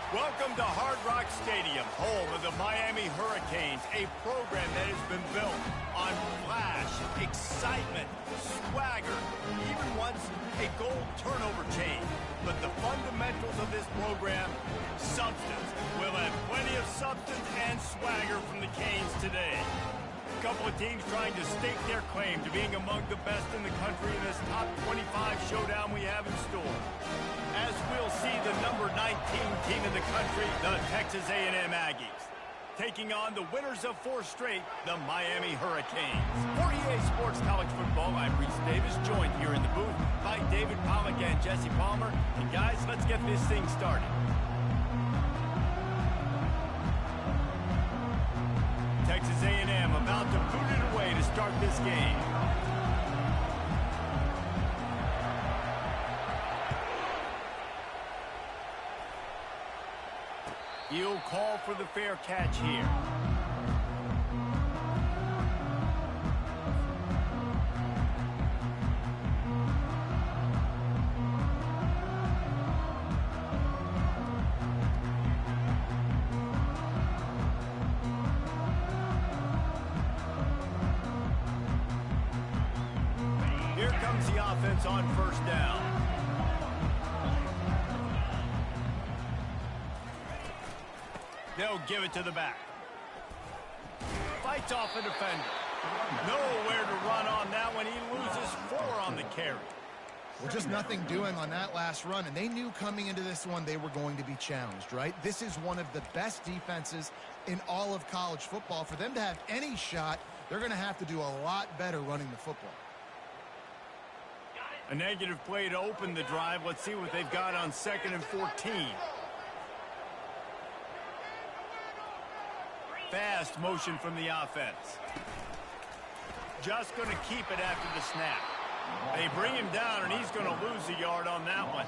Welcome to Hard Rock Stadium, home of the Miami Hurricanes, a program that has been built on flash, excitement, swagger, even once a goal turnover chain. But the fundamentals of this program, substance. We'll have plenty of substance and swagger from the Canes today. A couple of teams trying to stake their claim to being among the best in the country in this top 25 showdown we have in store. As we'll see the number 19 team in the country, the Texas A&M Aggies, taking on the winners of 4 straight, the Miami Hurricanes. For EA Sports College Football, I'm Reese Davis, joined here in the booth by David Pollack and Jesse Palmer. And guys, let's get this thing started. Texas A&M about to boot it away to start this game. He'll call for the fair catch here. Here comes the offense on first down. They'll give it to the back. Fights off a defender. Nowhere to run on that one. He loses 4 on the carry. Well, just nothing doing on that last run, and they knew coming into this one they were going to be challenged, right? This is one of the best defenses in all of college football. For them to have any shot, they're going to have to do a lot better running the football. A negative play to open the drive. Let's see what they've got on 2nd and 14. Fast motion from the offense. Just going to keep it after the snap. They bring him down, and he's going to lose a yard on that one.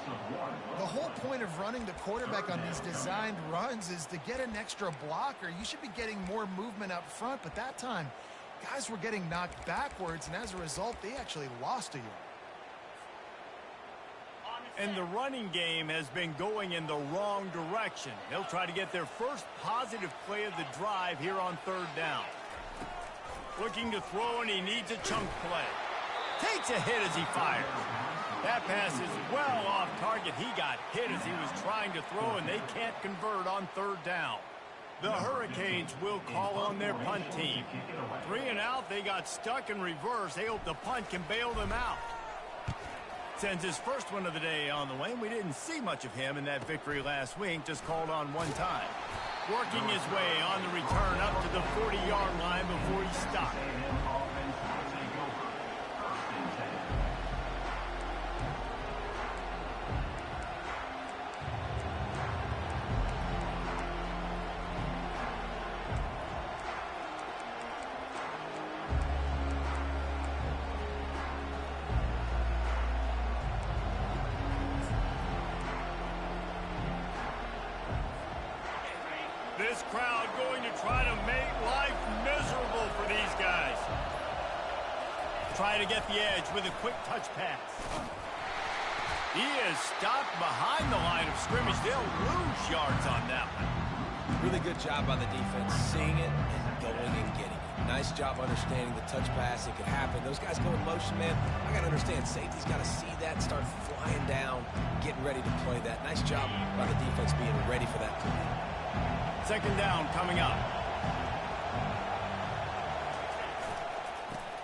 The whole point of running the quarterback on these designed runs is to get an extra blocker. You should be getting more movement up front, but that time, guys were getting knocked backwards, and as a result, they actually lost a yard. And the running game has been going in the wrong direction. They'll try to get their first positive play of the drive here on 3rd down. Looking to throw, and he needs a chunk play. Takes a hit as he fires. That pass is well off target. He got hit as he was trying to throw, and they can't convert on 3rd down. The Hurricanes will call on their punt team. 3 and out, they got stuck in reverse. They hope the punt can bail them out. Sends his first one of the day on the way. We didn't see much of him in that victory last week, just called on 1 time. Working his way on the return up to the 40-yard line before he stopped. This crowd going to try to make life miserable for these guys. Try to get the edge with a quick touch pass. He is stopped behind the line of scrimmage. They'll lose yards on that one. Really good job by the defense, seeing it and going and getting it. Nice job understanding the touch pass. It could happen. Those guys go in motion, man. I got to understand, safety's got to see that, start flying down, getting ready to play that. Nice job by the defense being ready for that play. 2nd down coming up.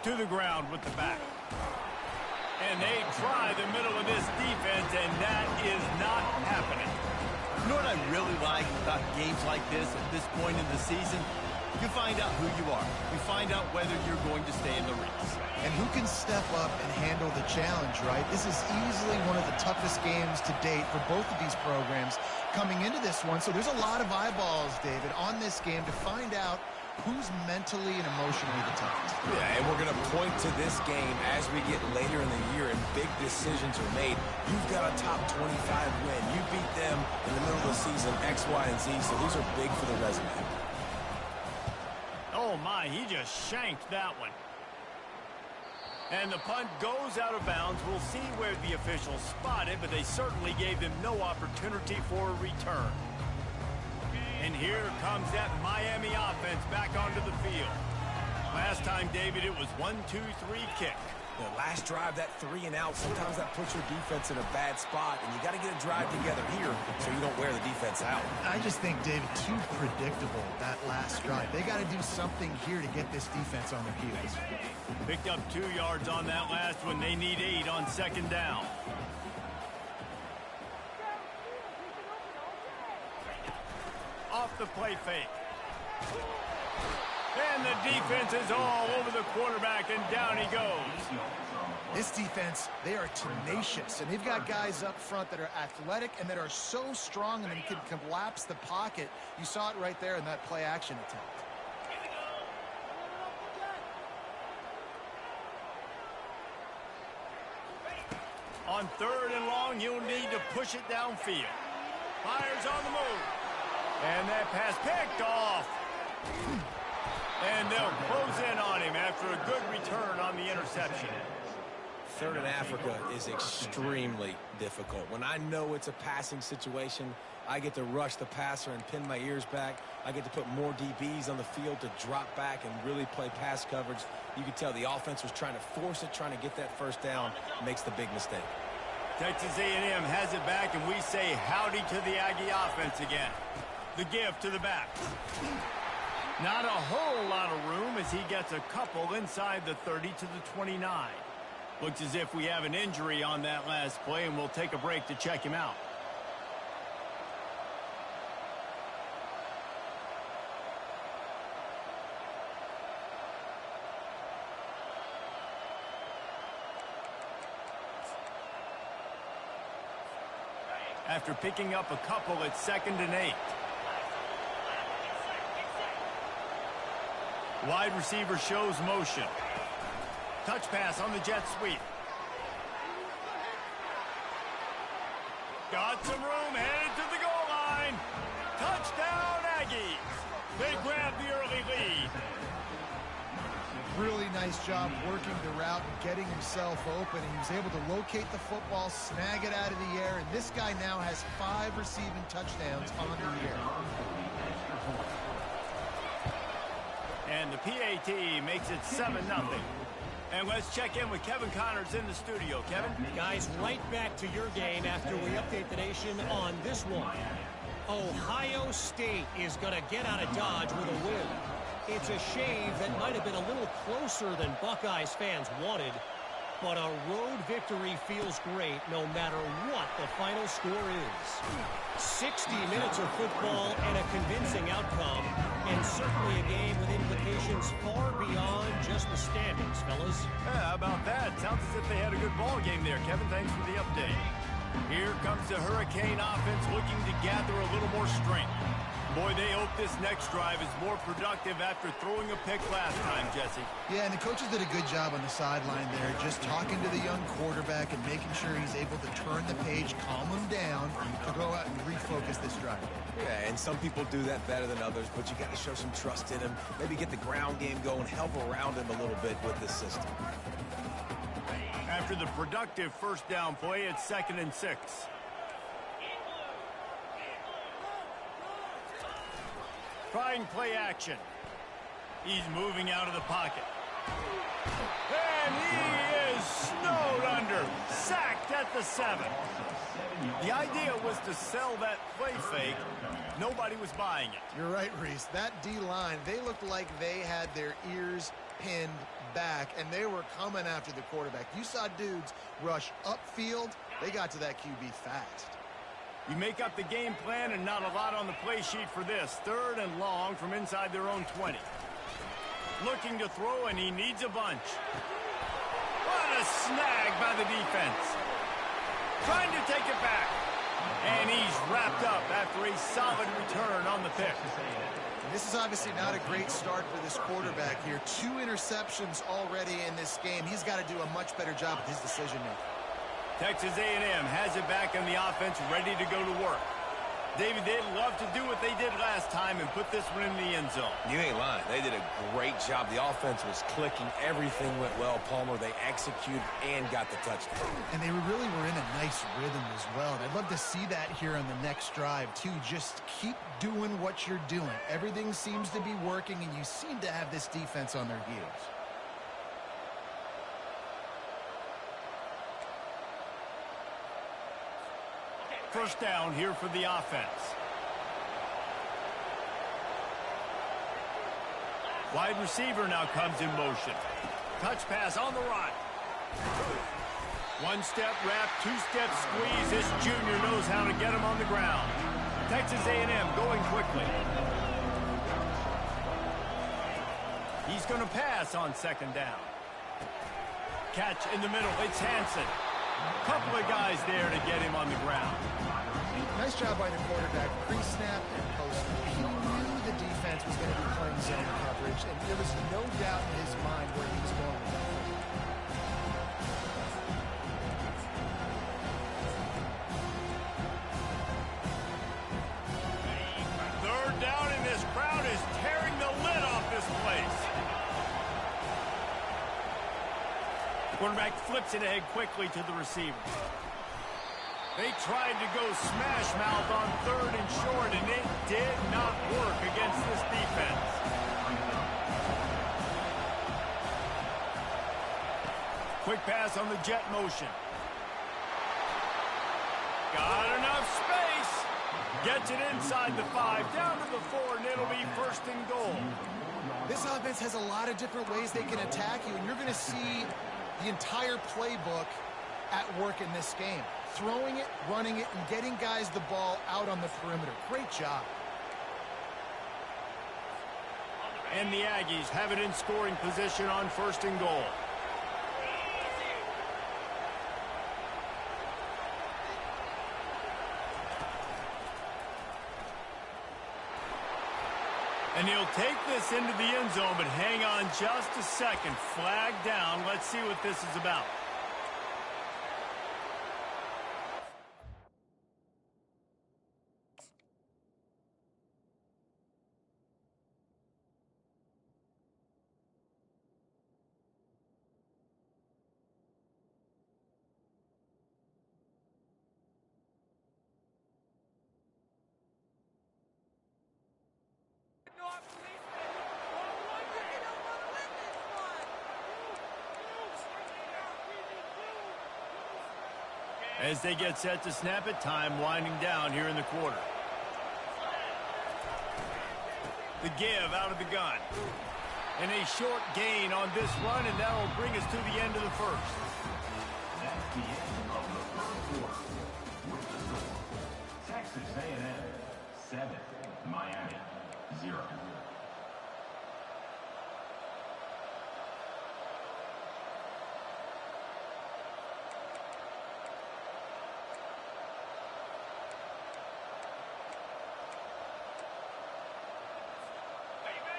To the ground with the back. And they try the middle of this defense, and that is not happening. You know what I really like about games like this at this point in the season? You find out who you are. You find out whether you're going to stay in the race. And who can step up and handle the challenge, right? This is easily one of the toughest games to date for both of these programs coming into this one. So there's a lot of eyeballs, David, on this game to find out who's mentally and emotionally the toughest. Yeah, and we're going to point to this game as we get later in the year and big decisions are made. You've got a top 25 win. You beat them in the middle of the season, X, Y, and Z, so these are big for the resume. Oh, my, he just shanked that one. And the punt goes out of bounds. We'll see where the officials spot it, but they certainly gave them no opportunity for a return. And here comes that Miami offense back onto the field. Last time, David, it was 1-2-3 kick. The last drive, that 3 and out, sometimes that puts your defense in a bad spot, and you got to get a drive together here so you don't wear the defense out. I just think, David, too predictable, that last drive. They got to do something here to get this defense on their heels. Picked up 2 yards on that last one. They need 8 on second down. Off the play fake. And the defense is all over the quarterback, and down he goes. This defense, they are tenacious, and they've got guys up front that are athletic and that are so strong and can collapse the pocket. You saw it right there in that play-action attempt. On 3rd and long, you'll need to push it downfield. Fires on the move. And that pass picked off. And they'll close in on him after a good return on the interception. 3rd and Africa is extremely difficult. When I know it's a passing situation, I get to rush the passer and pin my ears back. I get to put more DBs on the field to drop back and really play pass coverage. You can tell the offense was trying to force it, trying to get that first down, makes the big mistake. Texas A&M has it back, and we say howdy to the Aggie offense again. The give to the back. Not a whole lot of room as he gets a couple inside the 30 to the 29. Looks as if we have an injury on that last play, and we'll take a break to check him out. After picking up a couple, it's 2nd and 8. Wide receiver shows motion. Touch pass on the jet sweep. Got some room, headed to the goal line. Touchdown, Aggies. They grab the early lead. Really nice job working the route and getting himself open. He was able to locate the football, snag it out of the air, and this guy now has 5 receiving touchdowns on the year. And the PAT makes it 7-0. And let's check in with Kevin Connors in the studio. Kevin? Guys, right back to your game after we update the nation on this one. Ohio State is going to get out of Dodge with a win. It's a shave that might have been a little closer than Buckeyes fans wanted, but a road victory feels great no matter what the final score is. 60 minutes of football and a convincing outcome, and certainly a game with implications far beyond just the standings, fellas. Yeah, how about that? Sounds as if they had a good ball game there. Kevin, thanks for the update. Here comes the Hurricane offense looking to gather a little more strength. Boy, they hope this next drive is more productive after throwing a pick last time, Jesse. Yeah, and the coaches did a good job on the sideline there, just talking to the young quarterback and making sure he's able to turn the page, calm him down, to go out and refocus this drive. Yeah, and some people do that better than others, but you got to show some trust in him. Maybe get the ground game going, help around him a little bit with this system. After the productive first down play, it's 2nd and 6. Trying play action. He's moving out of the pocket. And he is snowed under. Sacked at the 7. The idea was to sell that play fake. Nobody was buying it. You're right, Reese. That D-line, they looked like they had their ears pinned back, and they were coming after the quarterback. You saw dudes rush upfield. They got to that QB fast. You make up the game plan and not a lot on the play sheet for this. 3rd and long from inside their own 20. Looking to throw, and he needs a bunch. What a snag by the defense. Trying to take it back. And he's wrapped up after a solid return on the pick. This is obviously not a great start for this quarterback here. 2 interceptions already in this game. He's got to do a much better job with his decision-making. Texas A&M has it back in the offense, ready to go to work. David, they'd love to do what they did last time and put this one in the end zone. You ain't lying. They did a great job. The offense was clicking. Everything went well, Palmer. They executed and got the touchdown. And they really were in a nice rhythm as well. And I'd love to see that here on the next drive, too. Just keep doing what you're doing. Everything seems to be working, and you seem to have this defense on their heels. First down here for the offense. Wide receiver now comes in motion. Touch pass on the run. 1-step wrap, 2-step squeeze. This junior knows how to get him on the ground. Texas A&M going quickly. He's going to pass on second down. Catch in the middle. It's Hansen. Couple of guys there to get him on the ground. Nice job by the quarterback, pre-snap and post. He knew the defense was going to be playing zone coverage, and there was no doubt in his mind where he was going. Third down, and this crowd is tearing the lid off this place. Quarterback flips it ahead quickly to the receiver. They tried to go smash mouth on third and short, and it did not work against this defense. Quick pass on the jet motion. Got enough space. Gets it inside the 5, down to the 4, and it'll be first and goal. This offense has a lot of different ways they can attack you, and you're going to see the entire playbook at work in this game. Throwing it, running it, and getting guys the ball out on the perimeter. Great job. And the Aggies have it in scoring position on first and goal. And he'll take this into the end zone, but hang on just a second. Flag down. Let's see what this is about. As they get set to snap it, time winding down here in the quarter. The give out of the gun. And a short gain on this run, and that will bring us to the end of the first. That's the end of the first quarter. With the score, Texas A&M 7, Miami 0.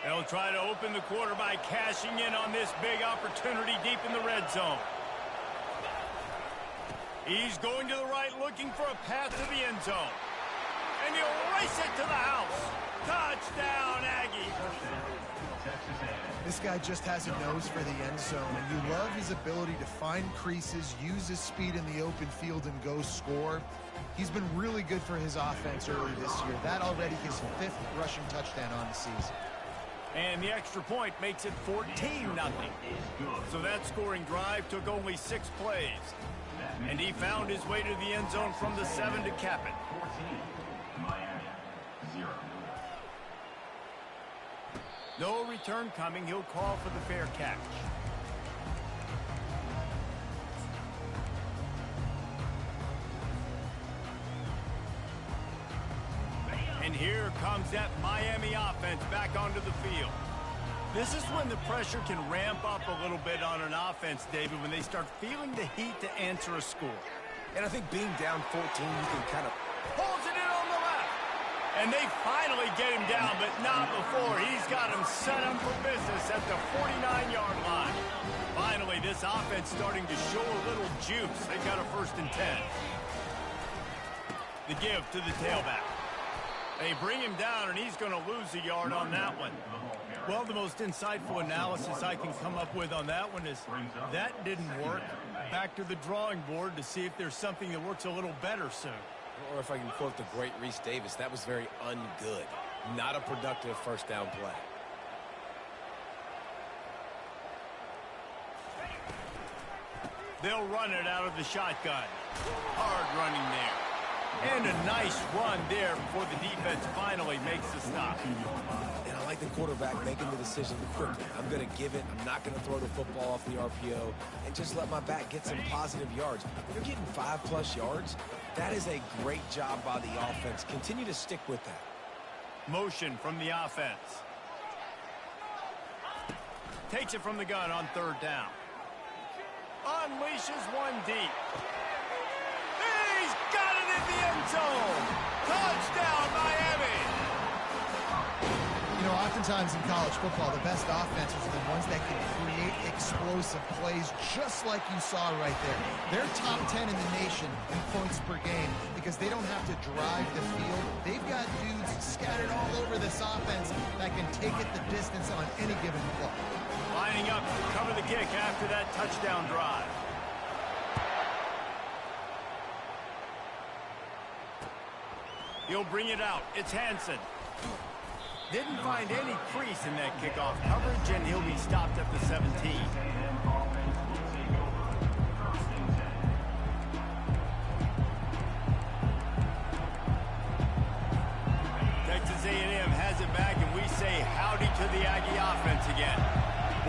They'll try to open the quarter by cashing in on this big opportunity deep in the red zone. He's going to the right, looking for a path to the end zone. And he'll race it to the house. Touchdown, Aggie. This guy just has a nose for the end zone, and you love his ability to find creases, use his speed in the open field, and go score. He's been really good for his offense early this year. That already his 5th rushing touchdown on the season. And the extra point makes it 14-0. So that scoring drive took only 6 plays. And he found his way to the end zone from the 7 to cap it. 14, Miami 0. No return coming. He'll call for the fair catch. And here comes that Miami offense back onto the field. This is when the pressure can ramp up a little bit on an offense, David, when they start feeling the heat to answer a score. And I think being down 14, you can kind of... Pulls it in on the left. And they finally get him down, but not before. He's got him set up for business at the 49-yard line. Finally, this offense starting to show a little juice. They got a 1st and 10. The give to the tailback. They bring him down, and he's going to lose a yard on that one. Well, the most insightful analysis I can come up with on that one is that didn't work. Back to the drawing board to see if there's something that works a little better soon. Or if I can quote the great Reese Davis, that was very ungood. Not a productive 1st down play. They'll run it out of the shotgun. Hard running there. And a nice run there before the defense finally makes the stop. And I like the quarterback making the decision quickly. I'm going to give it. I'm not going to throw the football off the RPO and just let my back get some positive yards. They're getting 5+ yards. That is a great job by the offense. Continue to stick with that. Motion from the offense. Takes it from the gun on 3rd down. Unleashes one deep. He's got it in the end zone. Touchdown, Miami. You know, oftentimes in college football, the best offenses are the ones that can create explosive plays, just like you saw right there. They're top 10 in the nation in points per game because they don't have to drive the field. They've got dudes scattered all over this offense that can take it the distance on any given play. Lining up to cover the kick after that touchdown drive. He'll bring it out. It's Hansen. Didn't find any crease in that kickoff coverage, and he'll be stopped at the 17. Texas A&M has it back, and we say howdy to the Aggie offense again.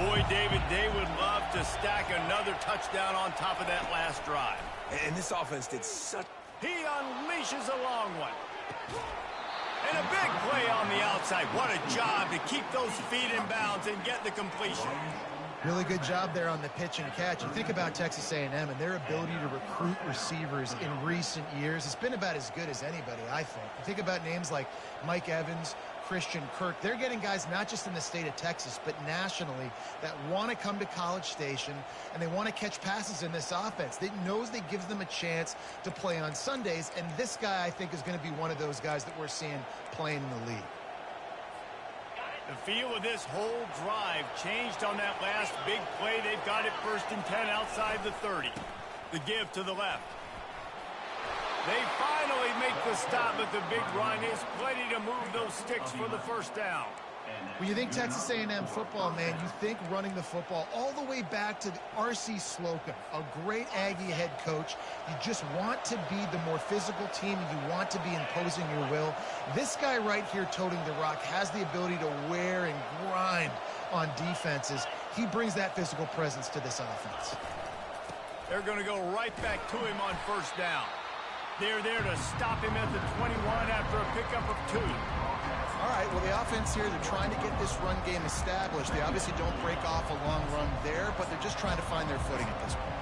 Boy, David, they would love to stack another touchdown on top of that last drive. And this offense did such... He unleashes a long one. And a big play on the outside. What a job to keep those feet in bounds and get the completion. Really good job there on the pitch and catch. You think about Texas A&M and their ability to recruit receivers in recent years. It's been about as good as anybody, I think. You think about names like Mike Evans, Christian Kirk. They're getting guys not just in the state of Texas, but nationally that want to come to College Station and they want to catch passes in this offense. They knows that gives them a chance to play on Sundays, and this guy, I think, is going to be one of those guys that we're seeing playing in the league. The feel of this whole drive changed on that last big play. They've got it 1st and 10 outside the 30. The give to the left. They finally make the stop, but the big run is plenty to move those sticks for the 1st down. When you think Texas A&M football, man, you think running the football all the way back to R.C. Slocum, a great Aggie head coach. You just want to be the more physical team. You want to be imposing your will. This guy right here toting the rock has the ability to wear and grind on defenses. He brings that physical presence to this offense. They're going to go right back to him on 1st down. They're there to stop him at the 21 after a pickup of 2. All right, well, the offense here, they're trying to get this run game established. They obviously don't break off a long run there, but they're just trying to find their footing at this point.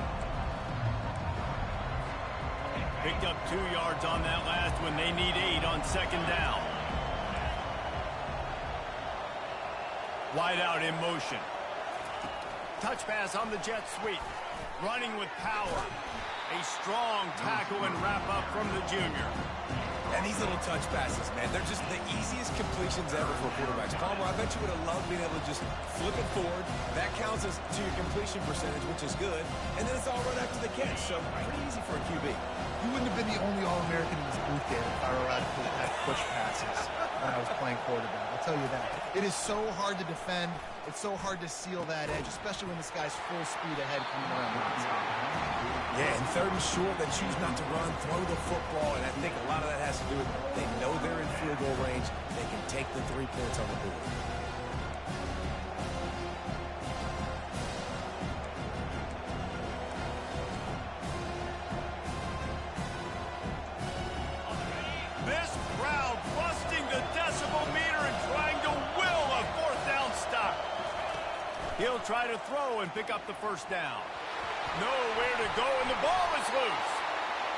Picked up 2 yards on that last one. They need 8 on 2nd down. Wide out in motion. Touch pass on the jet sweep. Running with power. A strong tackle and wrap up from the junior. And these little touch passes, man, they're just the easiest completions ever for quarterbacks. Palmer, I bet you would have loved being able to just flip it forward. That counts as to your completion percentage, which is good. And then it's all right after the catch, so pretty easy for a QB. You wouldn't have been the only All-American in this booth game if I were allowed to have push passes when I was playing quarterback. I'll tell you that. It is so hard to defend. It's so hard to seal that edge, especially when this guy's full speed ahead coming around the outside. Yeah, and 3rd and short, they choose not to run, throw the football, and I think a lot of that has to do with they know they're in field goal range. They can take the 3 points on the board. This crowd busting the decibel meter and trying to will a 4th down stop. He'll try to throw and pick up the 1st down. Nowhere to go, and the ball is loose.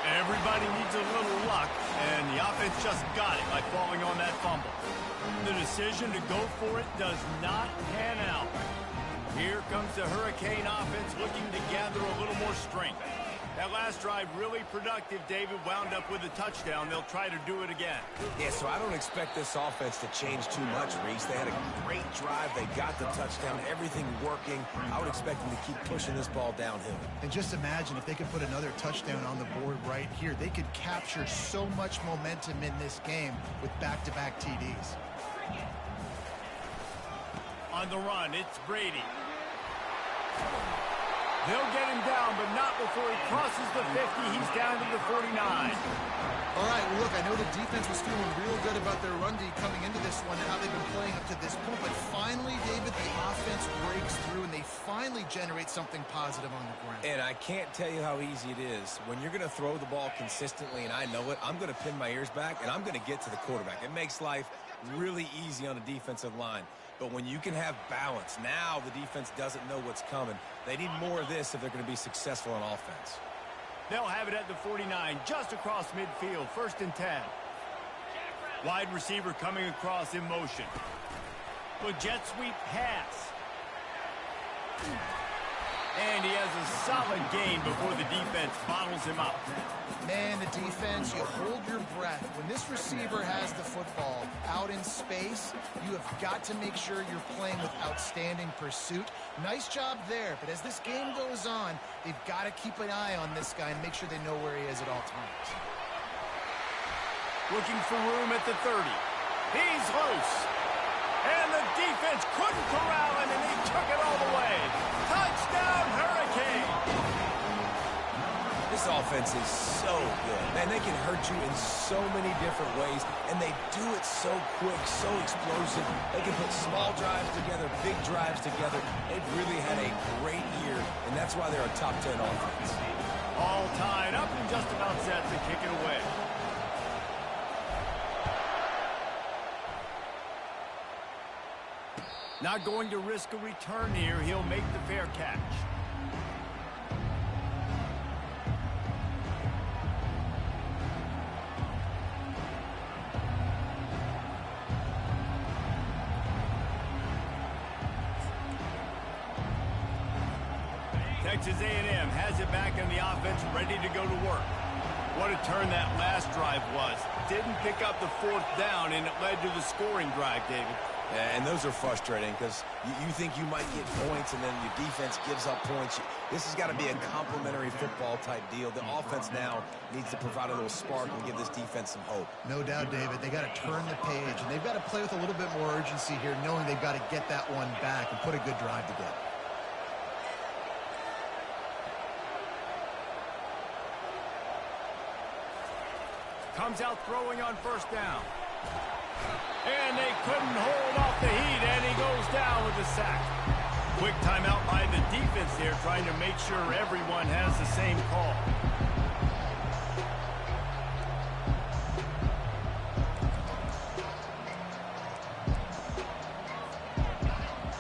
Everybody needs a little luck, and the offense just got it by falling on that fumble. The decision to go for it does not pan out. Here comes the Hurricane offense looking to gather a little more strength. That last drive really productive, David, wound up with a touchdown. They'll try to do it again. Yeah, so I don't expect this offense to change too much, Reese. They had a great drive. They got the touchdown, everything working. I would expect them to keep pushing this ball downhill. And just imagine if they could put another touchdown on the board right here. They could capture so much momentum in this game with back-to-back TDs. On the run, it's Brady. They'll get him down, but not before he crosses the 50. He's down to the 49. All right, well, look, I know the defense was feeling real good about their run D coming into this one and how they've been playing up to this point, but finally, David, the offense breaks through and they finally generate something positive on the ground. And I can't tell you how easy it is. When you're going to throw the ball consistently, and I know it, I'm going to pin my ears back, and I'm going to get to the quarterback. It makes life really easy on the defensive line. But when you can have balance, now the defense doesn't know what's coming. They need more of this if they're going to be successful on offense. They'll have it at the 49, just across midfield, 1st and 10. Wide receiver coming across in motion. The jet sweep pass. And he has a solid gain before the defense bottles him up. Man, the defense, you hold your breath. When this receiver has the football out in space, you have got to make sure you're playing with outstanding pursuit. Nice job there, but as this game goes on, they've got to keep an eye on this guy and make sure they know where he is at all times. Looking for room at the 30. He's loose. And the defense couldn't corral him, and he took it all the way. Touchdown, Hurricane! This offense is so good. Man, they can hurt you in so many different ways, and they do it so quick, so explosive. They can put small drives together, big drives together. They've really had a great year, and that's why they're a top 10 offense. All tied up and just about set to kick it away. Not going to risk a return here. He'll make the fair catch. Texas A&M has it back in the offense, ready to go to work. What a turn that last drive was. Didn't pick up the 4th down, and it led to the scoring drive, David. Yeah, and those are frustrating because you think you might get points and then your defense gives up points. This has got to be a complementary football type deal. The offense now needs to provide a little spark and give this defense some hope. No doubt, David. They got to turn the page, and they've got to play with a little bit more urgency here, knowing they've got to get that one back and put a good drive together. Comes out throwing on 1st down. And they couldn't hold off the heat, and he goes down with a sack. Quick timeout by the defense there, trying to make sure everyone has the same call.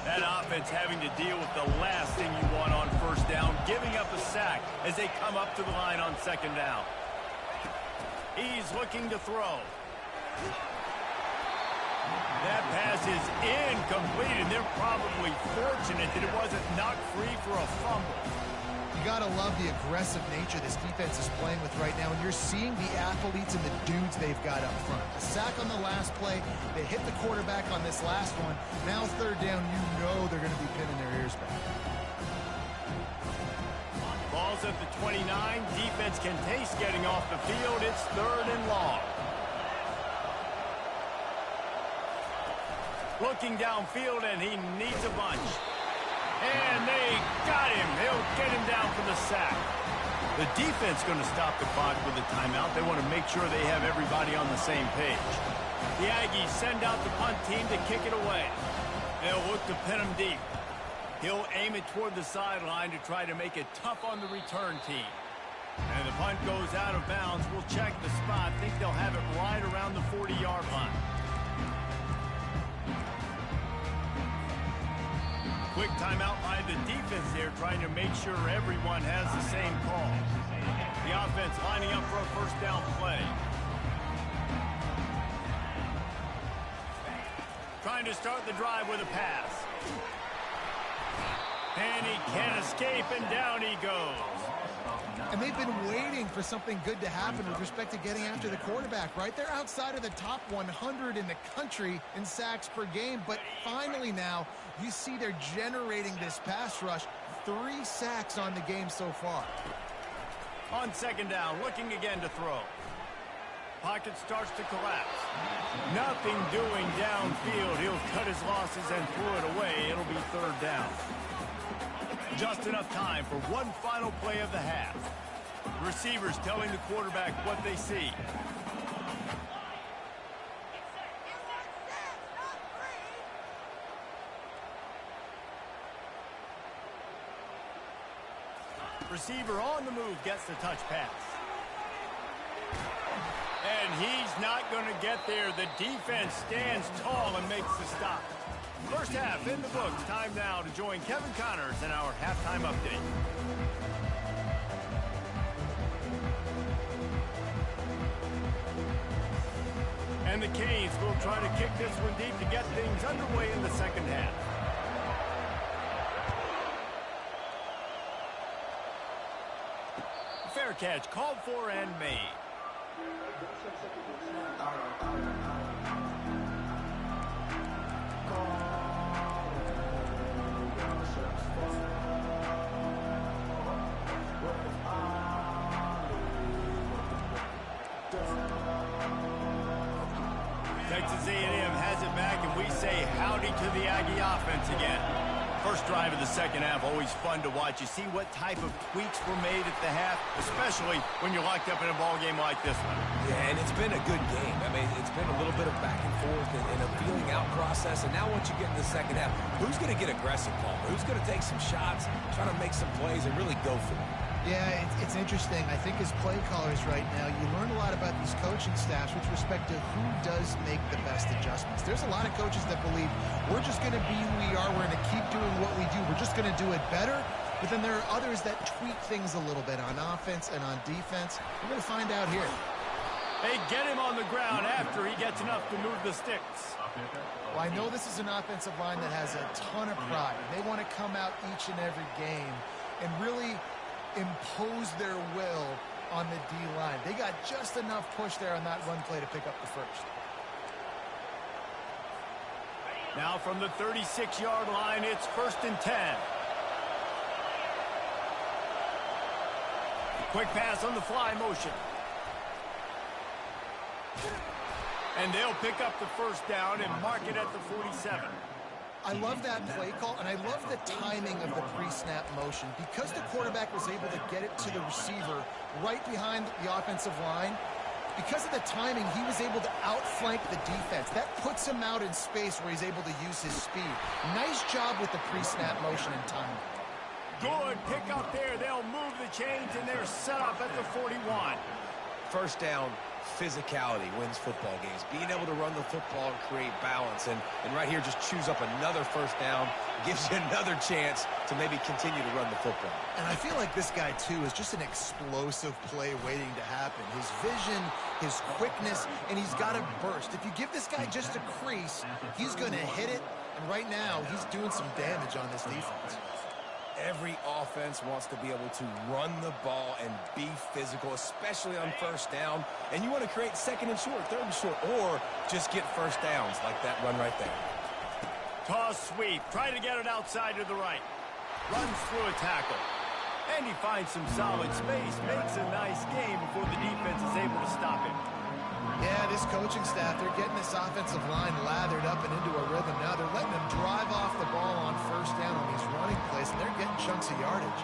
That offense having to deal with the last thing you want on 1st down, giving up a sack as they come up to the line on 2nd down. He's looking to throw. That pass is incomplete, and they're probably fortunate that it wasn't knocked free for a fumble. You got to love the aggressive nature this defense is playing with right now, and you're seeing the athletes and the dudes they've got up front. A sack on the last play. They hit the quarterback on this last one. Now 3rd down, you know they're going to be pinning their ears back. Ball's at the 29. Defense can taste getting off the field. It's 3rd and long. Looking downfield, and he needs a bunch. And they got him. They'll get him down for the sack. The defense going to stop the clock with a timeout. They want to make sure they have everybody on the same page. The Aggies send out the punt team to kick it away. They'll look to pin him deep. He'll aim it toward the sideline to try to make it tough on the return team. And the punt goes out of bounds. We'll check the spot. Think they'll have it right around the 40-yard line. Quick timeout by the defense there, trying to make sure everyone has the same call. The offense lining up for a first down play. Trying to start the drive with a pass. And he can't escape, and down he goes. And they've been waiting for something good to happen with respect to getting after the quarterback, right? They're outside of the top 100 in the country in sacks per game, but finally now you see they're generating this pass rush. 3 sacks on the game so far. On second down, looking again to throw. Pocket starts to collapse. Nothing doing downfield. He'll cut his losses and throw it away. It'll be third down. Just enough time for one final play of the half. Receivers telling the quarterback what they see. Receiver on the move gets the touch pass. And he's not going to get there. The defense stands tall and makes the stop. First half in the books. Time now to join Kevin Connors in our halftime update. And the Canes will try to kick this one deep to get things underway in the second half. Fair catch called for and made. Texas A&M has it back, and we say howdy to the Aggie offense again. First drive of the second half, always fun to watch. You see what type of tweaks were made at the half, especially when you're locked up in a ball game like this one. Yeah, and it's been a good game. I mean, it's been a little bit of back and forth and a feeling out process. And now once you get in the second half, who's going to get aggressive, Paul? Who's going to take some shots, try to make some plays, and really go for it? Yeah, it's interesting. I think as play callers right now, you learn a lot about these coaching staffs with respect to who does make the best adjustments. There's a lot of coaches that believe we're just going to be who we are. We're going to keep doing what we do. We're just going to do it better. But then there are others that tweak things a little bit on offense and on defense. We're going to find out here. They get him on the ground after he gets enough to move the sticks. Well, I know this is an offensive line that has a ton of pride. They want to come out each and every game and really impose their will on the D-line. They got just enough push there on that run play to pick up the first. Now from the 36-yard line, it's 1st and 10. Quick pass on the fly motion. And they'll pick up the first down and mark it at the 47. I love that play call, and I love the timing of the pre-snap motion. Because the quarterback was able to get it to the receiver right behind the offensive line, because of the timing, he was able to outflank the defense. That puts him out in space where he's able to use his speed. Nice job with the pre-snap motion and timing. Good pick up there. They'll move the chains, and they're set up at the 41. First down, physicality wins football games. Being able to run the football and create balance. And right here, just choose up another first down. Gives you another chance to maybe continue to run the football. And I feel like this guy, too, is just an explosive play waiting to happen. His vision, his quickness, and he's got a burst. If you give this guy just a crease, he's going to hit it. And right now, he's doing some damage on this defense. Every offense wants to be able to run the ball and be physical, especially on first down. And you want to create second and short, third and short, or just get first downs like that run right there. Toss sweep. Try to get it outside to the right. Runs through a tackle. And he finds some solid space. Makes a nice game before the defense is able to stop him. Yeah, this coaching staff, they're getting this offensive line lathered up and into a rhythm now. They're letting them drive off the ball on first down on these running plays, and they're getting chunks of yardage.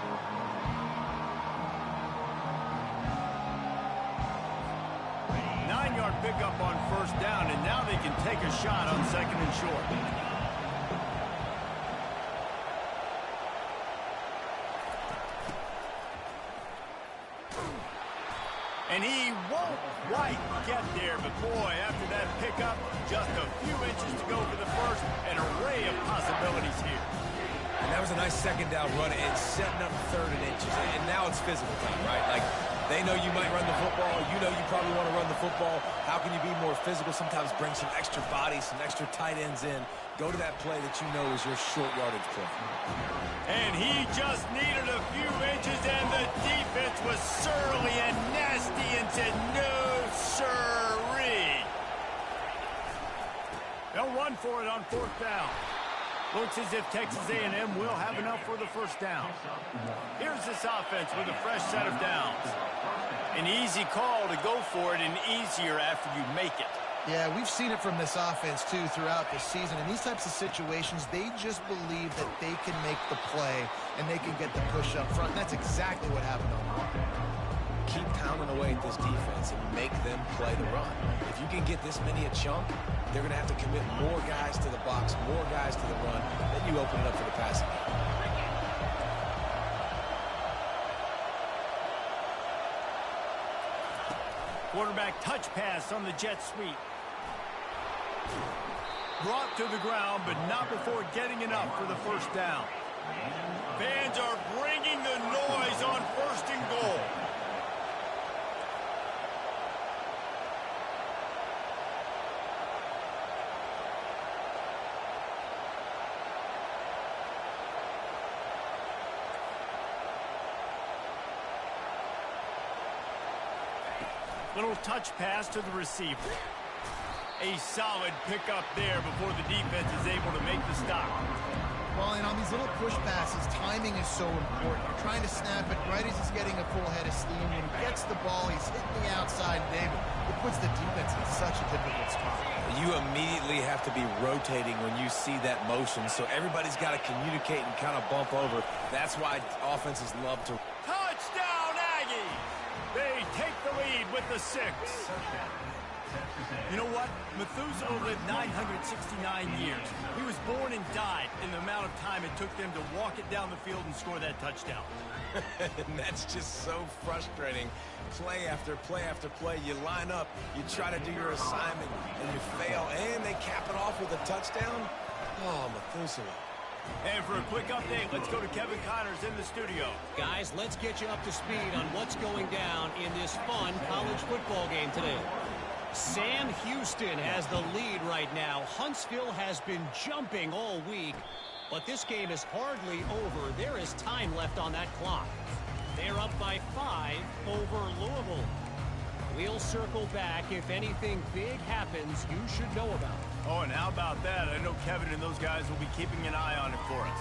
Nine-yard pickup on first down, and now they can take a shot on second and short. And he won't quite get there, but boy, after that pickup, just a few inches to go for the first, an array of possibilities here. And that was a nice second down run and setting up third and inches. And now it's physical time, right? Like, they know you might run the football. You know you probably want to run the football. How can you be more physical? Sometimes bring some extra bodies, some extra tight ends in. Go to that play that you know is your short yardage play. And he just needed a few inches, and the defense was surly and nasty and said, no, sirree. They'll run for it on 4th down. Looks as if Texas A&M will have enough for the first down. Here's this offense with a fresh set of downs. An easy call to go for it, and easier after you make it. Yeah, we've seen it from this offense, too, throughout the season. In these types of situations, they just believe that they can make the play and they can get the push up front. And that's exactly what happened on the run. Keep pounding away at this defense and make them play the run. If you can get this many a chunk, they're going to have to commit more guys to the box, more guys to the run, then you open it up for the passing game. Quarterback touch pass on the jet sweep. Brought to the ground, but not before getting enough for the first down. Fans are bringing the noise on 1st and goal. Little touch pass to the receiver. A solid pickup there before the defense is able to make the stop. Well, and on these little push passes, timing is so important. You're trying to snap it right as he's getting a full head of steam. When he gets the ball, he's hitting the outside, David. It puts the defense in such a difficult spot. You immediately have to be rotating when you see that motion, so everybody's got to communicate and kind of bump over. That's why offenses love to... Touchdown, Aggie! They take the lead with the 6. You know what? Methuselah lived 969 years. He was born and died in the amount of time it took them to walk it down the field and score that touchdown. And that's just so frustrating. Play after play after play. You line up, you try to do your assignment, and you fail, and they cap it off with a touchdown? Oh, Methuselah. And for a quick update, let's go to Kevin Connors in the studio. Guys, let's get you up to speed on what's going down in this fun college football game today. Sam Houston has the lead right now. Huntsville has been jumping all week, but this game is hardly over. There is time left on that clock. They're up by 5 over Louisville. We'll circle back if anything big happens you should know about. Oh, and how about that? I know Kevin and those guys will be keeping an eye on it for us.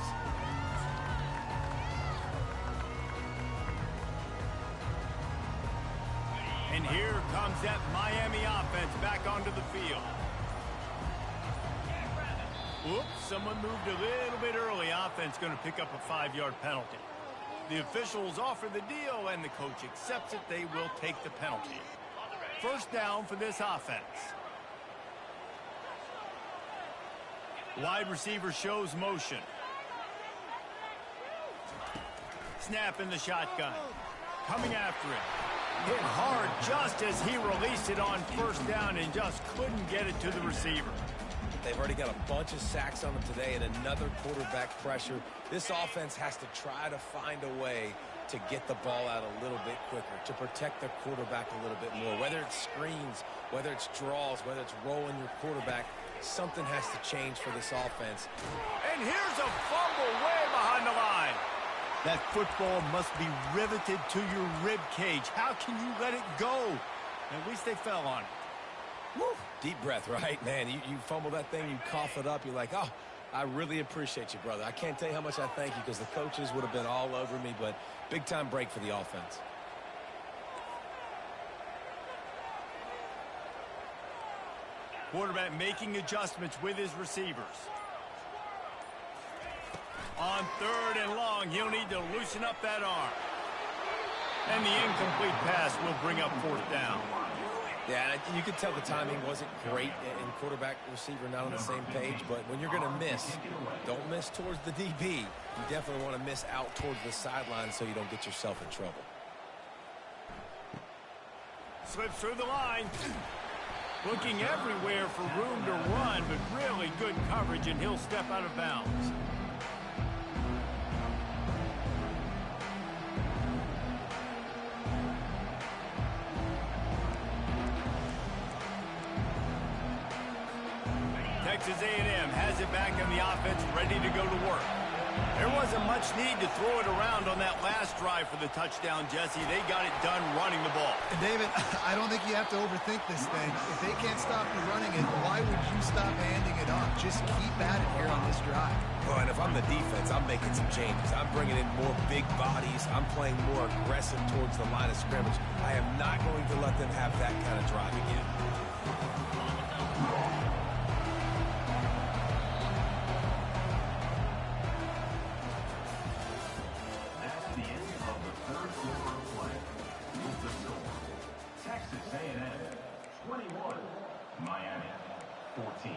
And here comes that Miami offense back onto the field. Oops, someone moved a little bit early. Offense going to pick up a 5-yard penalty. The officials offer the deal, and the coach accepts it. They will take the penalty. First down for this offense. Wide receiver shows motion. Snap in the shotgun. Coming after it. Hit hard just as he released it on first down and just couldn't get it to the receiver. They've already got a bunch of sacks on them today and another quarterback pressure. This offense has to try to find a way to get the ball out a little bit quicker, to protect the quarterback a little bit more. Whether it's screens, whether it's draws, whether it's rolling your quarterback, something has to change for this offense. And here's a fumble way behind the line. That football must be riveted to your rib cage. How can you let it go? At least they fell on it. Woo. Deep breath, right? Man, you fumble that thing, you cough it up, you're like, oh, I really appreciate you, brother. I can't tell you how much I thank you because the coaches would have been all over me, but big-time break for the offense. Quarterback making adjustments with his receivers. On 3rd and long, he'll need to loosen up that arm. And the incomplete pass will bring up 4th down. Yeah, you could tell the timing wasn't great and quarterback receiver not on the same page, but when you're going to miss, don't miss towards the DB. You definitely want to miss out towards the sideline so you don't get yourself in trouble. Slips through the line. Looking everywhere for room to run, but really good coverage, and he'll step out of bounds. Texas A&M has it back in the offense, ready to go to work. There wasn't much need to throw it around on that last drive for the touchdown, Jesse. They got it done running the ball. And David, I don't think you have to overthink this thing. If they can't stop you running it, why would you stop handing it off? Just keep at it here on this drive. Well, and if I'm the defense, I'm making some changes. I'm bringing in more big bodies. I'm playing more aggressive towards the line of scrimmage. I am not going to let them have that kind of drive again. That's the end of the third quarter of play. With the score, Texas A&M 21, Miami 14.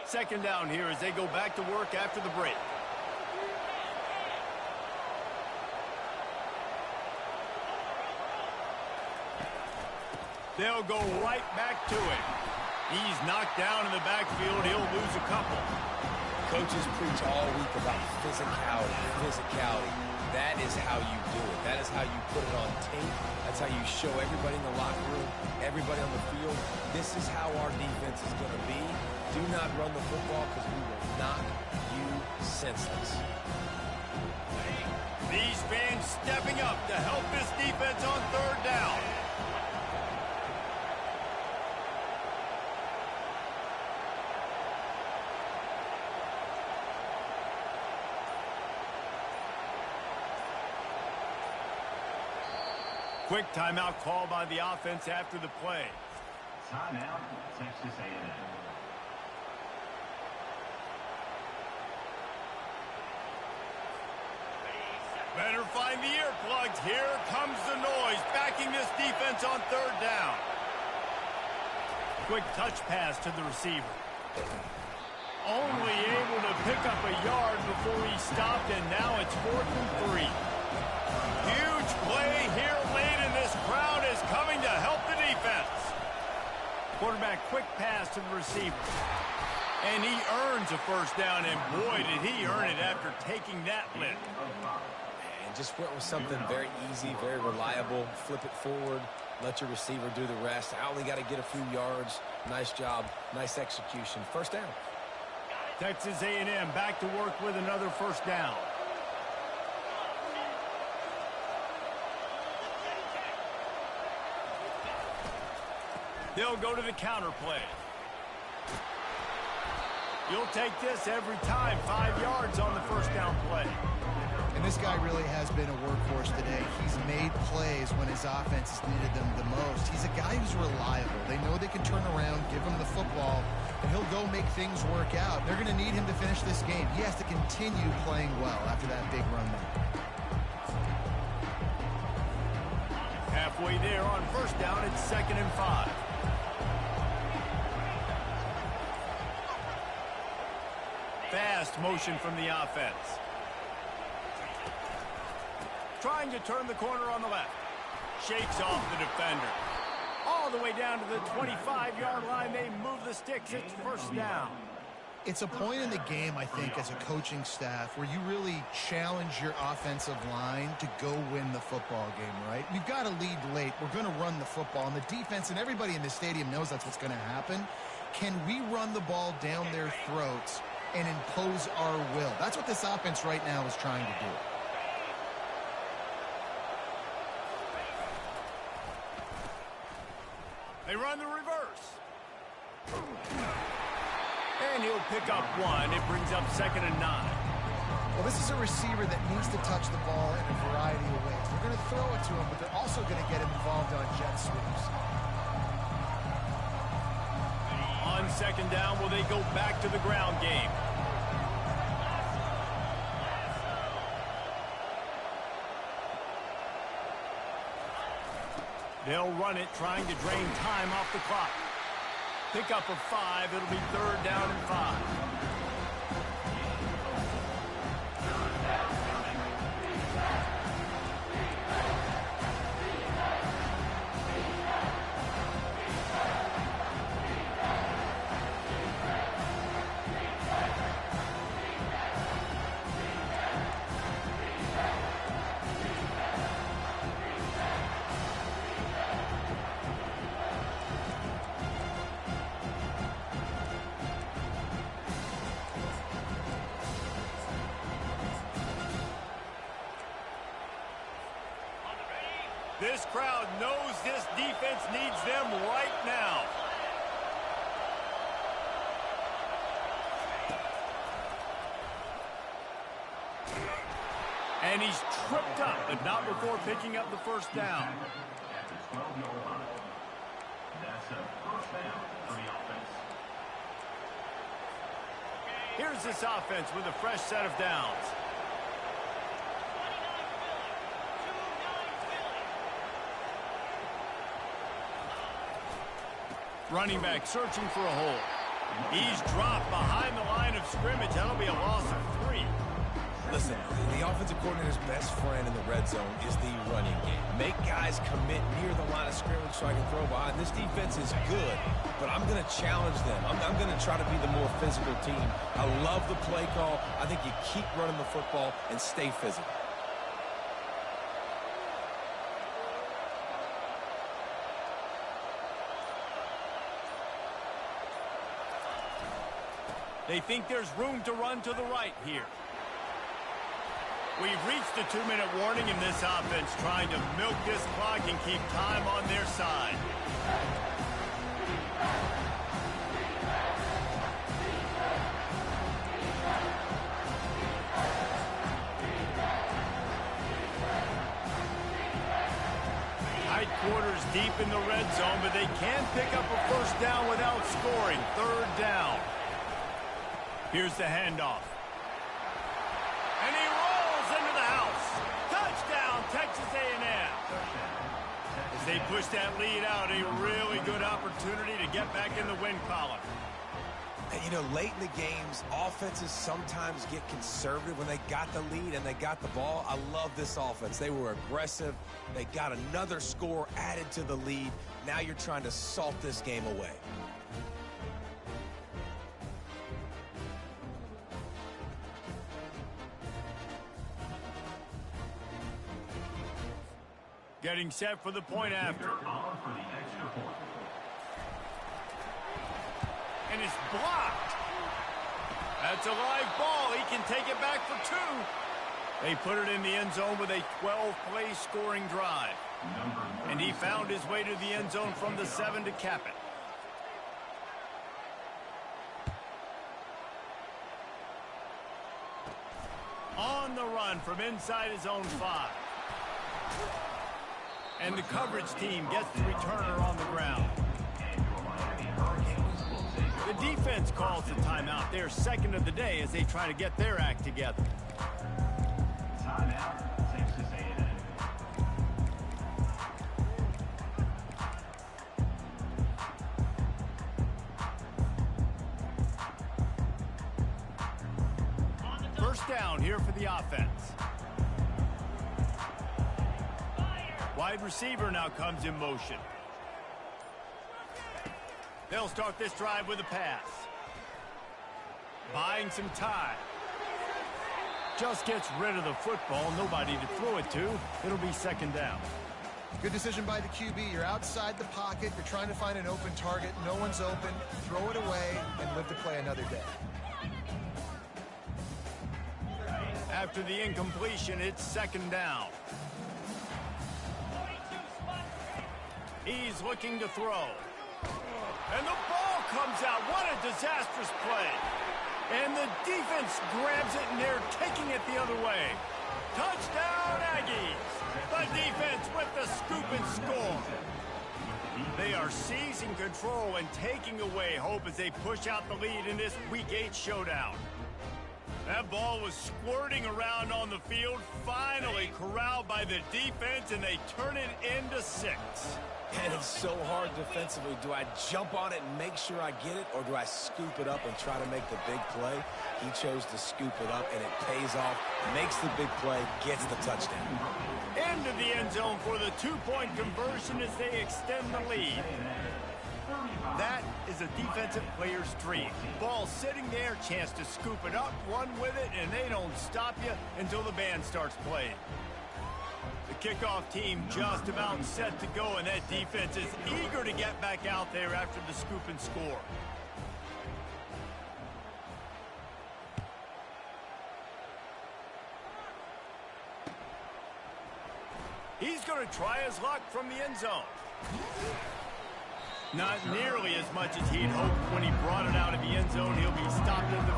Second down here as they go back to work after the break. They'll go right back to it. He's knocked down in the backfield. He'll lose a couple. Coaches preach all week about physicality. That is how you do it. That is how you put it on tape. That's how you show everybody in the locker room, everybody on the field. This is how our defense is going to be. Do not run the football because we will knock you senseless. These fans stepping up to help this defense on third down. Quick timeout called by the offense after the play. Timeout, Texas A&M. Better find the earplugs. Here comes the noise, backing this defense on third down. Quick touch pass to the receiver. Only able to pick up a yard before he stopped, and now it's 4th and 3. Huge play here late, and this crowd is coming to help the defense. Quarterback quick pass to the receiver. And he earns a first down, and boy, did he earn it after taking that lift. And just went with something very easy, very reliable. Flip it forward, let your receiver do the rest. I only got to get a few yards. Nice job, nice execution. First down. Texas A&M back to work with another first down. They'll go to the counter play. You'll take this every time. 5 yards on the first down play. And this guy really has been a workhorse today. He's made plays when his offense has needed them the most. He's a guy who's reliable. They know they can turn around, give him the football, and he'll go make things work out. They're going to need him to finish this game. He has to continue playing well after that big run there. Halfway there on first down, it's 2nd and 5. Fast motion from the offense. Trying to turn the corner on the left. Shakes off the defender. All the way down to the 25-yard line. They move the sticks. It's first down. It's a point in the game, I think, as a coaching staff where you really challenge your offensive line to go win the football game, right? We've got to lead late. We're going to run the football. And the defense and everybody in the stadium knows that's what's going to happen. Can we run the ball down their throats and impose our will? That's what this offense right now is trying to do. They run the reverse. And he'll pick up 1. It brings up 2nd and 9. Well, this is a receiver that needs to touch the ball in a variety of ways. They're going to throw it to him, but they're also going to get him involved on jet sweeps. On 2nd down, will they go back to the ground game? They'll run it, trying to drain time off the clock. Pick up a 5. It'll be 3rd down and 5. This crowd knows this defense needs them right now. And he's tripped up, but not before picking up the first down. At the 12-yard line. That's a first down for the offense. Here's this offense with a fresh set of downs. Running back searching for a hole. He's dropped behind the line of scrimmage. That'll be a loss of 3. Listen, the offensive coordinator's best friend in the red zone is the running game. Make guys commit near the line of scrimmage so I can throw behind. This defense is good, but I'm going to challenge them. I'm going to try to be the more physical team. I love the play call. I think you keep running the football and stay physical. They think there's room to run to the right here. We've reached the 2-minute warning in this offense, trying to milk this clock and keep time on their side. Tight quarters deep in the red zone, but they can pick up a first down without scoring. 3rd down. Here's the handoff. And he rolls into the house. Touchdown, Texas A&M. As they push that lead out, a really good opportunity to get back in the win column. And, you know, late in the games, offenses sometimes get conservative when they got the lead and they got the ball. I love this offense. They were aggressive. They got another score added to the lead. Now you're trying to salt this game away. Getting set for the point after. On for the extra point. And it's blocked. That's a live ball. He can take it back for 2. They put it in the end zone with a 12-play scoring drive. And he found his way to the end zone from the 7 to cap it. On the run from inside his own 5. And the coverage team gets the returner on the ground. The defense calls the timeout. They're second of the day as they try to get their act together. Timeout, Texas A&M. First down here for the offense. Wide receiver now comes in motion. They'll start this drive with a pass. Buying some time. Just gets rid of the football. Nobody to throw it to. It'll be 2nd down. Good decision by the QB. You're outside the pocket. You're trying to find an open target. No one's open. Throw it away and live to play another day. After the incompletion, it's 2nd down. He's looking to throw. And the ball comes out. What a disastrous play. And the defense grabs it, and they're taking it the other way. Touchdown, Aggies. The defense with the scoop and score. They are seizing control and taking away hope as they push out the lead in this Week 8 showdown. That ball was squirting around on the field, finally corralled by the defense, and they turn it into 6. And it's so hard defensively. Do I jump on it and make sure I get it, or do I scoop it up and try to make the big play? He chose to scoop it up, and it pays off, makes the big play, gets the touchdown. Into the end zone for the 2-point conversion as they extend the lead. That is a defensive player's dream. Ball sitting there, chance to scoop it up, run with it, and they don't stop you until the band starts playing. The kickoff team just about set to go, and that defense is eager to get back out there after the scoop and score. He's going to try his luck from the end zone. Not nearly as much as he'd hoped when he brought it out of the end zone. He'll be stopped at the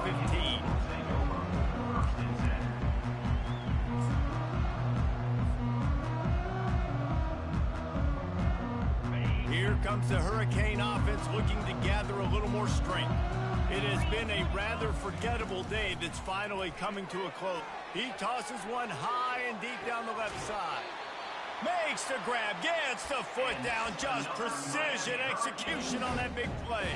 15. Here comes the Hurricane offense looking to gather a little more strength. It has been a rather forgettable day that's finally coming to a close. He tosses one high and deep down the left side. Makes the grab, gets the foot down, just precision execution on that big play.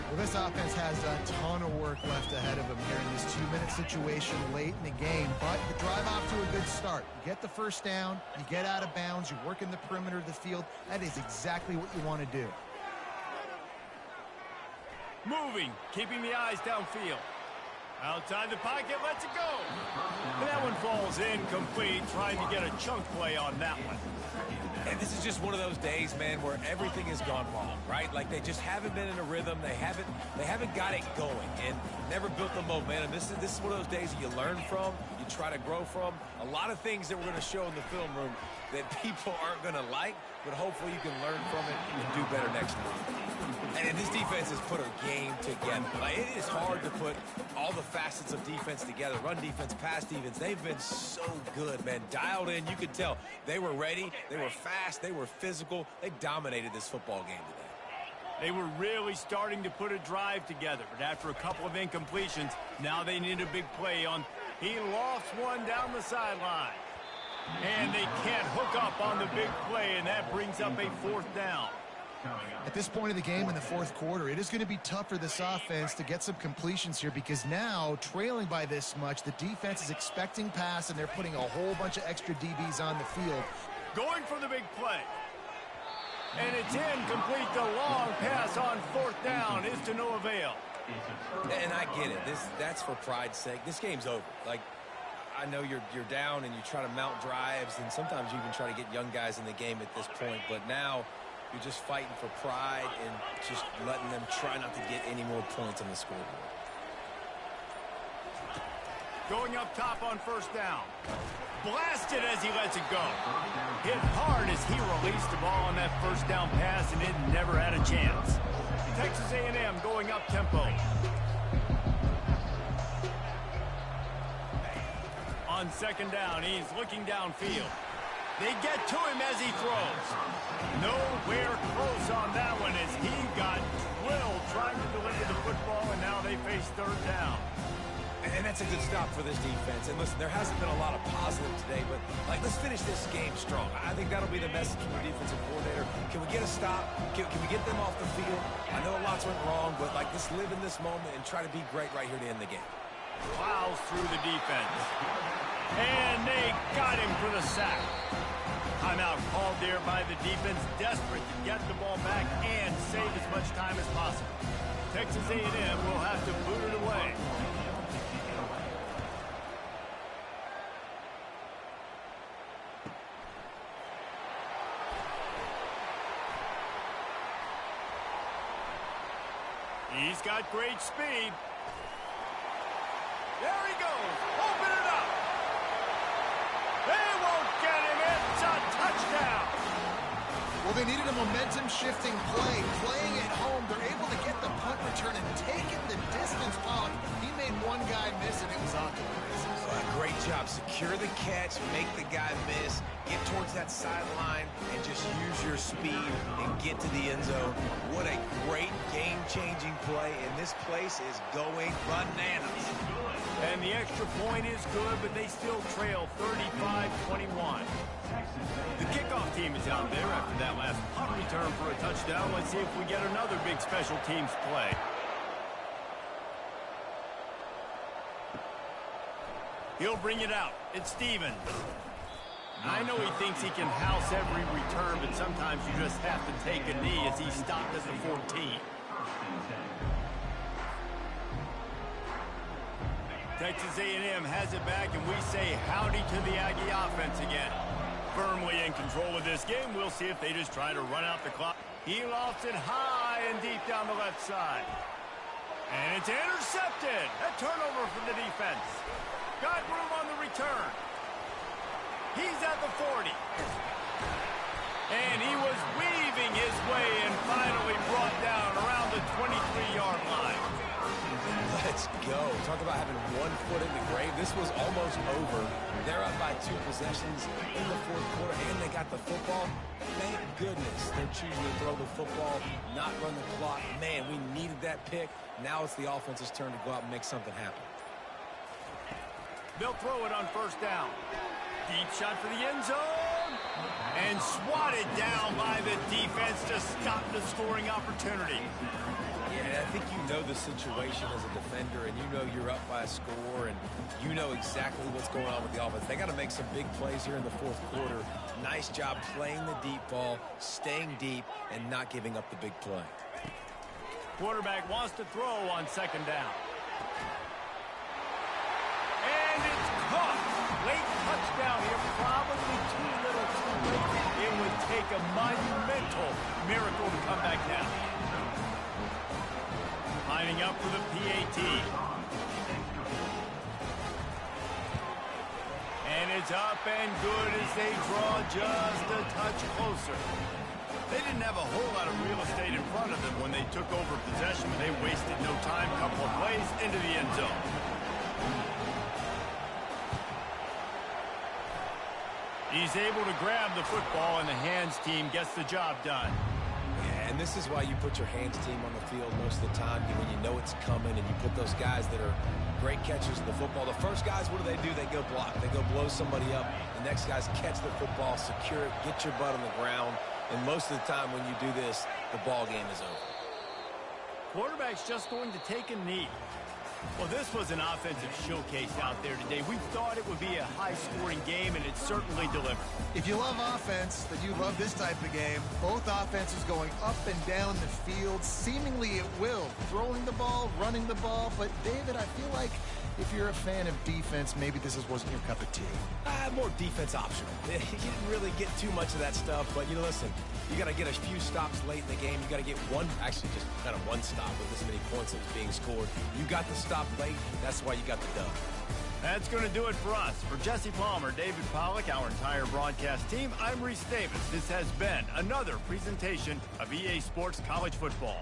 Well, this offense has a ton of work left ahead of them here in this 2-minute situation late in the game, but you drive off to a good start. You get the first down, you get out of bounds, you work in the perimeter of the field. That is exactly what you want to do. Moving, keeping the eyes downfield. Outside the pocket, lets it go. And that one falls incomplete, trying to get a chunk play on that one. And this is just one of those days, man, where everything has gone wrong, right? Like they just haven't been in a rhythm. They haven't got it going and never built the momentum. This is one of those days that you learn from, you try to grow from. A lot of things that we're going to show in the film room that people aren't going to like, but hopefully you can learn from it and do better next week. And this defense has put a game together. Like, it is hard to put all the facets of defense together. Run defense, pass defense. They've been so good, man. Dialed in. You could tell they were ready. They were fast. They were physical. They dominated this football game today. They were really starting to put a drive together. But after a couple of incompletions, now they need a big play on. He lofts one down the sideline. And they can't hook up on the big play, and that brings up a fourth down. At this point of the game in the fourth quarter, it is going to be tough for this offense to get some completions here because now, trailing by this much, the defense is expecting pass, and they're putting a whole bunch of extra DBs on the field. Going for the big play. And it's incomplete. The long pass on fourth down is to no avail. And I get it. That's for pride's sake. This game's over. Like, I know you're down and you try to mount drives, and sometimes you even try to get young guys in the game at this point, but now you're just fighting for pride and just letting them try not to get any more points on the scoreboard. Going up top on first down. Blasted as he lets it go. Hit hard as he released the ball on that first down pass, and it never had a chance. Texas A&M going up tempo. On second down, he's looking downfield. They get to him as he throws. Nowhere close on that one as he got drilled trying to deliver the football, and now they face third down. And that's a good stop for this defense. And listen, there hasn't been a lot of positive today, but like, let's finish this game strong. I think that'll be the message from the defensive coordinator. Can we get a stop? Can we get them off the field? I know lots went wrong, but like, let's live in this moment and try to be great right here to end the game. Plows through the defense. And they got him for the sack. Timeout called there by the defense, desperate to get the ball back and save as much time as possible. Texas A&M will have to boot it away. He's got great speed. There he goes. Open it up. They won't get him. It's a touchdown. Well, they needed a momentum-shifting play. Playing at home, they're able to get the punt return and take it the distance. Pollock, he made one guy miss, and it was off to the races. Great job. Secure the catch, make the guy miss, get towards that sideline, and just use your speed and get to the end zone. What a great game-changing play, and this place is going bananas. And the extra point is good, but they still trail 35-21. The kickoff team is out there after that last punt return for a touchdown. Let's see if we get another big special teams play. He'll bring it out. It's Stevens. I know he thinks he can house every return, but sometimes you just have to take a knee as he stopped at the 14. Texas A&M has it back, and we say howdy to the Aggie offense again. Firmly in control of this game. We'll see if they just try to run out the clock. He lofts it high and deep down the left side. And it's intercepted. A turnover from the defense. Got room on the return. He's at the 40. And he was weaving his way and finally brought down around the 23-yard line. Let's go. Talk about having one foot in the grave. This was almost over. They're up by 2 possessions in the fourth quarter, and they got the football. Thank goodness they're choosing to throw the football, not run the clock. Man, we needed that pick. Now it's the offense's turn to go out and make something happen. They'll throw it on first down. Deep shot for the end zone. And swatted down by the defense to stop the scoring opportunity. Yeah, I think you know the situation as a defender, and you know you're up by a score, and you know exactly what's going on with the offense. They got to make some big plays here in the fourth quarter. Nice job playing the deep ball, staying deep, and not giving up the big play. Quarterback wants to throw on second down. And it's caught. Late touchdown here, probably too little too late. It would take a monumental miracle to come back down. Lining up for the PAT. And it's up and good as they draw just a touch closer. They didn't have a whole lot of real estate in front of them when they took over possession, but they wasted no time. Couple of plays into the end zone. He's able to grab the football, and the hands team gets the job done. Yeah, and this is why you put your hands team on the field most of the time when you know it's coming, and you put those guys that are great catchers of the football. The first guys, what do? They go block. They go blow somebody up. The next guys catch the football, secure it, get your butt on the ground. And most of the time when you do this, the ball game is over. Quarterback's just going to take a knee. Well, this was an offensive showcase out there today. We thought it would be a high-scoring game, and it certainly delivered. If you love offense, then you love this type of game. Both offenses going up and down the field, seemingly at will. Throwing the ball, running the ball. But, David, I feel like if you're a fan of defense, maybe this wasn't your cup of tea. More defense optional. You didn't really get too much of that stuff, but, listen, you got to get a few stops late in the game. You got to get actually just kind of one stop with this many points that was being scored. You got the stop late. That's why you got the dub. That's going to do it for us. For Jesse Palmer, David Pollack, our entire broadcast team, I'm Reese Davis. This has been another presentation of EA Sports College Football.